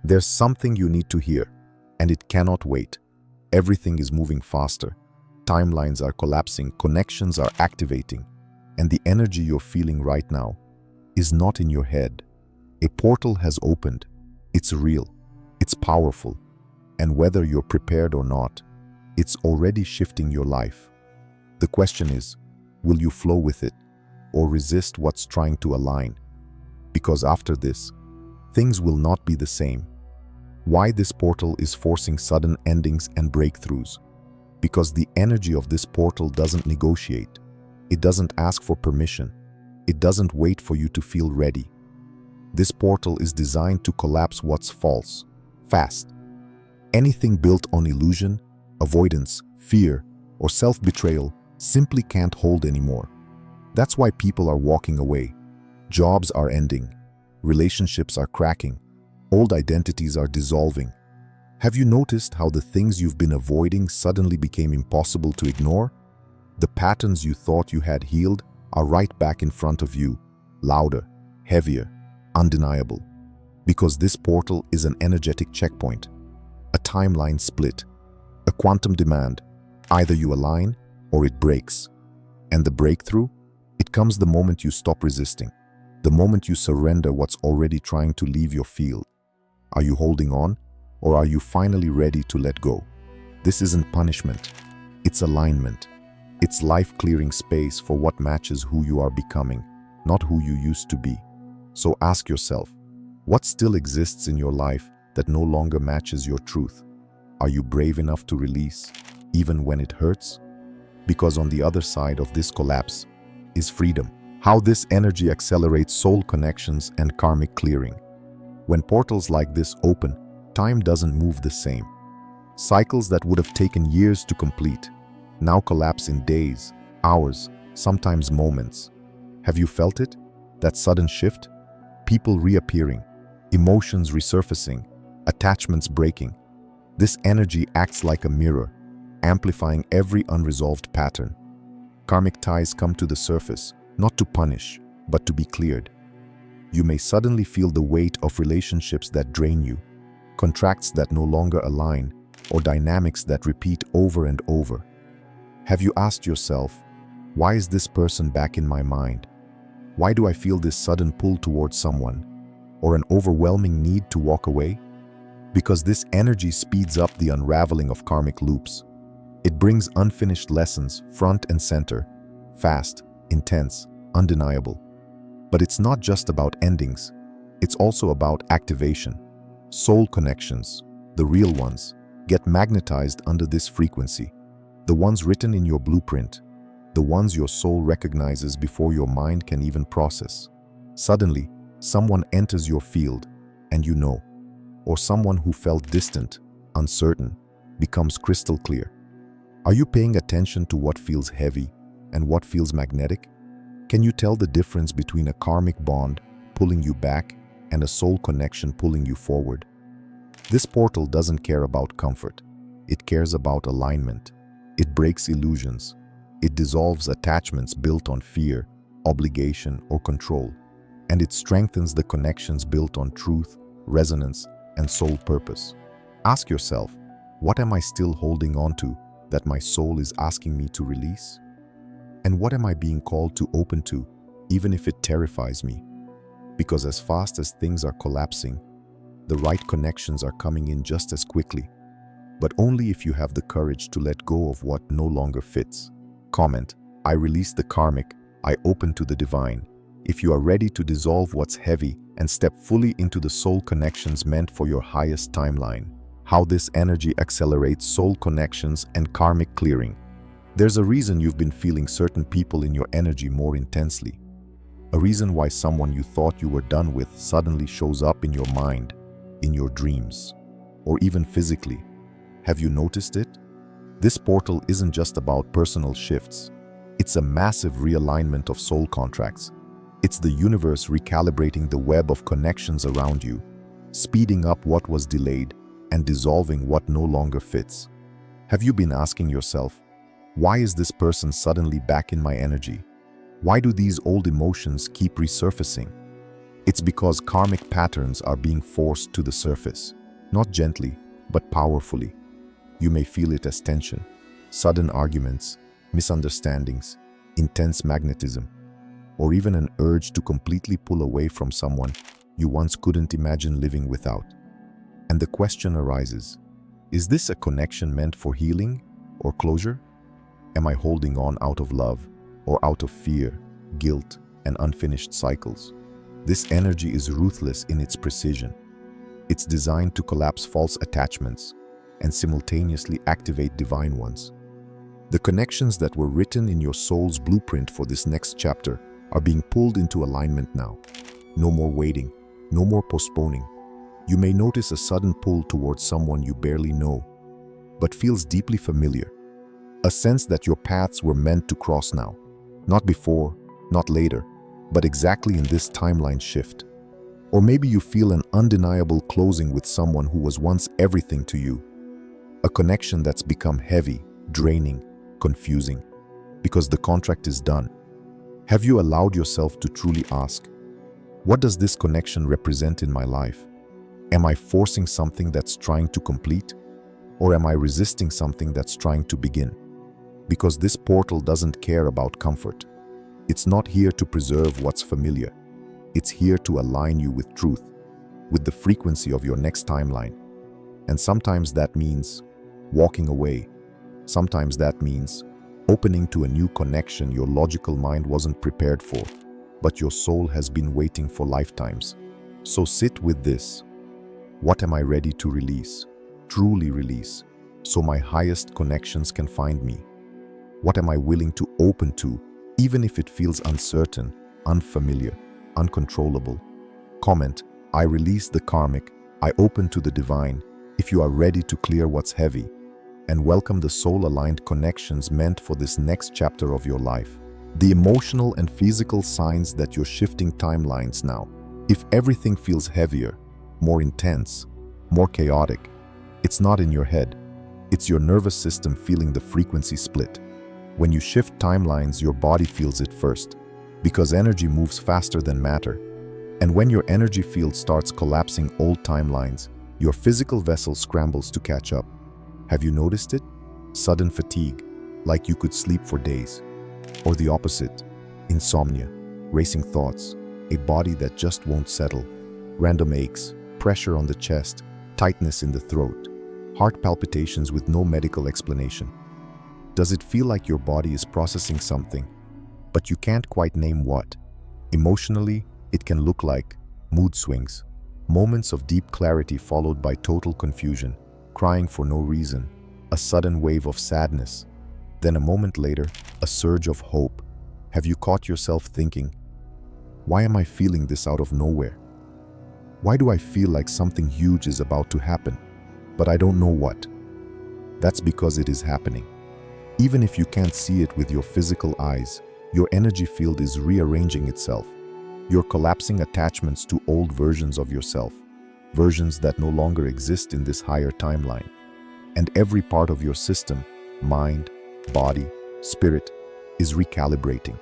There's something you need to hear, and it cannot wait. Everything is moving faster. Timelines are collapsing, connections are activating, and the energy you're feeling right now is not in your head. A portal has opened. It's real. It's powerful. And whether you're prepared or not, it's already shifting your life. The question is, will you flow with it or resist what's trying to align? Because after this, things will not be the same. Why this portal is forcing sudden endings and breakthroughs? Because the energy of this portal doesn't negotiate. It doesn't ask for permission. It doesn't wait for you to feel ready. This portal is designed to collapse what's false, fast. Anything built on illusion, avoidance, fear, or self-betrayal simply can't hold anymore. That's why people are walking away. Jobs are ending. Relationships are cracking. Old identities are dissolving. Have you noticed how the things you've been avoiding suddenly became impossible to ignore? The patterns you thought you had healed are right back in front of you, louder, heavier, undeniable. Because this portal is an energetic checkpoint, a timeline split, a quantum demand. Either you align or it breaks. And the breakthrough? It comes the moment you stop resisting, the moment you surrender what's already trying to leave your field. Are you holding on, or are you finally ready to let go? This isn't punishment. It's alignment. It's life clearing space for what matches who you are becoming, not who you used to be. So ask yourself, what still exists in your life that no longer matches your truth? Are you brave enough to release, even when it hurts? Because on the other side of this collapse is freedom. How this energy accelerates soul connections and karmic clearing. When portals like this open, time doesn't move the same. Cycles that would have taken years to complete now collapse in days, hours, sometimes moments. Have you felt it? That sudden shift? People reappearing, emotions resurfacing, attachments breaking. This energy acts like a mirror, amplifying every unresolved pattern. Karmic ties come to the surface, not to punish, but to be cleared. You may suddenly feel the weight of relationships that drain you, contracts that no longer align, or dynamics that repeat over and over. Have you asked yourself, why is this person back in my mind? Why do I feel this sudden pull towards someone, or an overwhelming need to walk away? Because this energy speeds up the unraveling of karmic loops. It brings unfinished lessons front and center, fast, intense, undeniable. But it's not just about endings. It's also about activation. Soul connections, the real ones, get magnetized under this frequency. The ones written in your blueprint, the ones your soul recognizes before your mind can even process. Suddenly, someone enters your field, and you know. Or someone who felt distant, uncertain, becomes crystal clear. Are you paying attention to what feels heavy and what feels magnetic? Can you tell the difference between a karmic bond pulling you back and a soul connection pulling you forward? This portal doesn't care about comfort. It cares about alignment. It breaks illusions. It dissolves attachments built on fear, obligation, or control. And it strengthens the connections built on truth, resonance, and soul purpose. Ask yourself, what am I still holding on to that my soul is asking me to release? And what am I being called to open to, even if it terrifies me? Because as fast as things are collapsing, the right connections are coming in just as quickly, but only if you have the courage to let go of what no longer fits. Comment, I release the karmic, I open to the divine. If you are ready to dissolve what's heavy and step fully into the soul connections meant for your highest timeline. How this energy accelerates soul connections and karmic clearing. There's a reason you've been feeling certain people in your energy more intensely. A reason why someone you thought you were done with suddenly shows up in your mind, in your dreams, or even physically. Have you noticed it? This portal isn't just about personal shifts. It's a massive realignment of soul contracts. It's the universe recalibrating the web of connections around you, speeding up what was delayed and dissolving what no longer fits. Have you been asking yourself, why is this person suddenly back in my energy? Why do these old emotions keep resurfacing? It's because karmic patterns are being forced to the surface, not gently, but powerfully. You may feel it as tension, sudden arguments, misunderstandings, intense magnetism, or even an urge to completely pull away from someone you once couldn't imagine living without. And the question arises, is this a connection meant for healing or closure? Am I holding on out of love or out of fear, guilt, and unfinished cycles? This energy is ruthless in its precision. It's designed to collapse false attachments and simultaneously activate divine ones. The connections that were written in your soul's blueprint for this next chapter are being pulled into alignment now. No more waiting, no more postponing. You may notice a sudden pull towards someone you barely know, but feels deeply familiar. A sense that your paths were meant to cross now. Not before, not later, but exactly in this timeline shift. Or maybe you feel an undeniable closing with someone who was once everything to you. A connection that's become heavy, draining, confusing, because the contract is done. Have you allowed yourself to truly ask, what does this connection represent in my life? Am I forcing something that's trying to complete? Or am I resisting something that's trying to begin? Because this portal doesn't care about comfort. It's not here to preserve what's familiar. It's here to align you with truth, with the frequency of your next timeline. And sometimes that means walking away. Sometimes that means opening to a new connection your logical mind wasn't prepared for, but your soul has been waiting for lifetimes. So sit with this. What am I ready to release, truly release, so my highest connections can find me? What am I willing to open to, even if it feels uncertain, unfamiliar, uncontrollable? Comment, I release the karmic, I open to the divine, if you are ready to clear what's heavy, and welcome the soul-aligned connections meant for this next chapter of your life. The emotional and physical signs that you're shifting timelines now. If everything feels heavier, more intense, more chaotic, it's not in your head. It's your nervous system feeling the frequency split. When you shift timelines, your body feels it first, because energy moves faster than matter. And when your energy field starts collapsing old timelines, your physical vessel scrambles to catch up. Have you noticed it? Sudden fatigue, like you could sleep for days. Or the opposite, insomnia, racing thoughts, a body that just won't settle, random aches, pressure on the chest, tightness in the throat, heart palpitations with no medical explanation. Does it feel like your body is processing something, but you can't quite name what? Emotionally, it can look like mood swings, moments of deep clarity followed by total confusion, crying for no reason, a sudden wave of sadness, then a moment later, a surge of hope. Have you caught yourself thinking, why am I feeling this out of nowhere? Why do I feel like something huge is about to happen, but I don't know what? That's because it is happening. Even if you can't see it with your physical eyes, your energy field is rearranging itself. You're collapsing attachments to old versions of yourself, versions that no longer exist in this higher timeline. And every part of your system, mind, body, spirit, is recalibrating.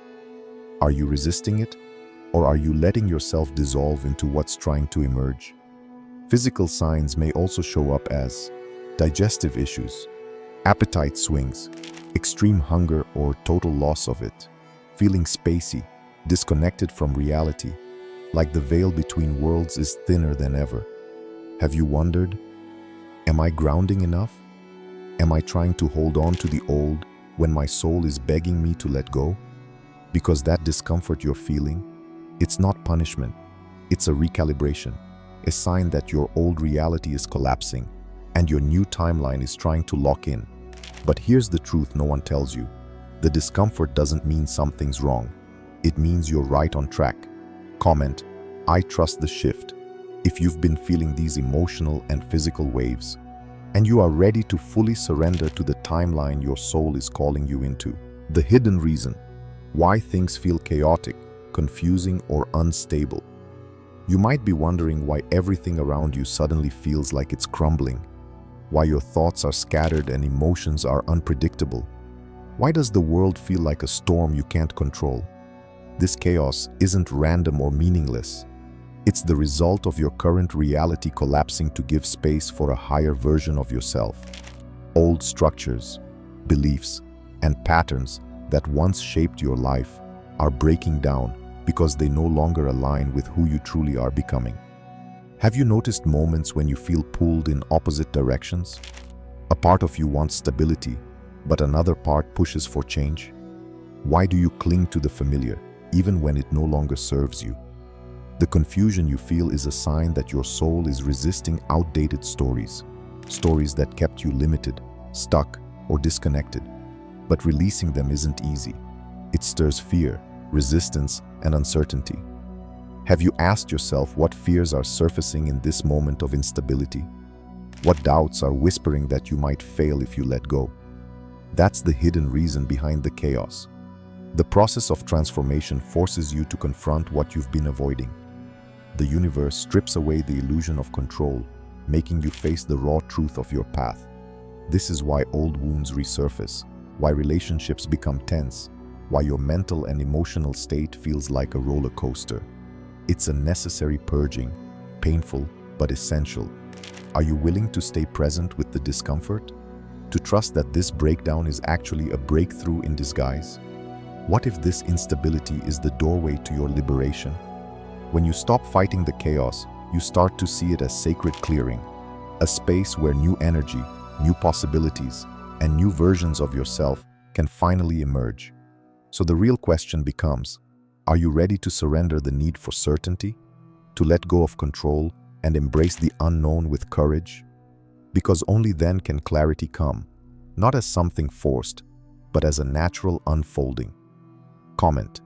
Are you resisting it? Or are you letting yourself dissolve into what's trying to emerge? Physical signs may also show up as digestive issues, appetite swings, extreme hunger or total loss of it, feeling spacey, disconnected from reality, like the veil between worlds is thinner than ever. Have you wondered, am I grounding enough? Am I trying to hold on to the old when my soul is begging me to let go? Because that discomfort you're feeling, it's not punishment, it's a recalibration, a sign that your old reality is collapsing and your new timeline is trying to lock in. But here's the truth no one tells you. The discomfort doesn't mean something's wrong. It means you're right on track. Comment, I trust the shift. If you've been feeling these emotional and physical waves, and you are ready to fully surrender to the timeline your soul is calling you into. The hidden reason, why things feel chaotic, confusing, or unstable. You might be wondering why everything around you suddenly feels like it's crumbling, why your thoughts are scattered and emotions are unpredictable. Why does the world feel like a storm you can't control? This chaos isn't random or meaningless. It's the result of your current reality collapsing to give space for a higher version of yourself. Old structures, beliefs, and patterns that once shaped your life are breaking down because they no longer align with who you truly are becoming. Have you noticed moments when you feel pulled in opposite directions? A part of you wants stability, but another part pushes for change? Why do you cling to the familiar, even when it no longer serves you? The confusion you feel is a sign that your soul is resisting outdated stories that kept you limited, stuck, or disconnected. But releasing them isn't easy. It stirs fear, resistance, and uncertainty. Have you asked yourself what fears are surfacing in this moment of instability? What doubts are whispering that you might fail if you let go? That's the hidden reason behind the chaos. The process of transformation forces you to confront what you've been avoiding. The universe strips away the illusion of control, making you face the raw truth of your path. This is why old wounds resurface, why relationships become tense, why your mental and emotional state feels like a roller coaster. It's a necessary purging, painful but essential. Are you willing to stay present with the discomfort? To trust that this breakdown is actually a breakthrough in disguise? What if this instability is the doorway to your liberation? When you stop fighting the chaos, you start to see it as sacred clearing, a space where new energy, new possibilities, and new versions of yourself can finally emerge. So the real question becomes, are you ready to surrender the need for certainty, to let go of control and embrace the unknown with courage? Because only then can clarity come, not as something forced, but as a natural unfolding. Comment,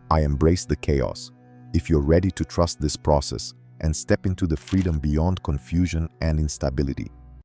I embrace the chaos, if you're ready to trust this process and step into the freedom beyond confusion and instability.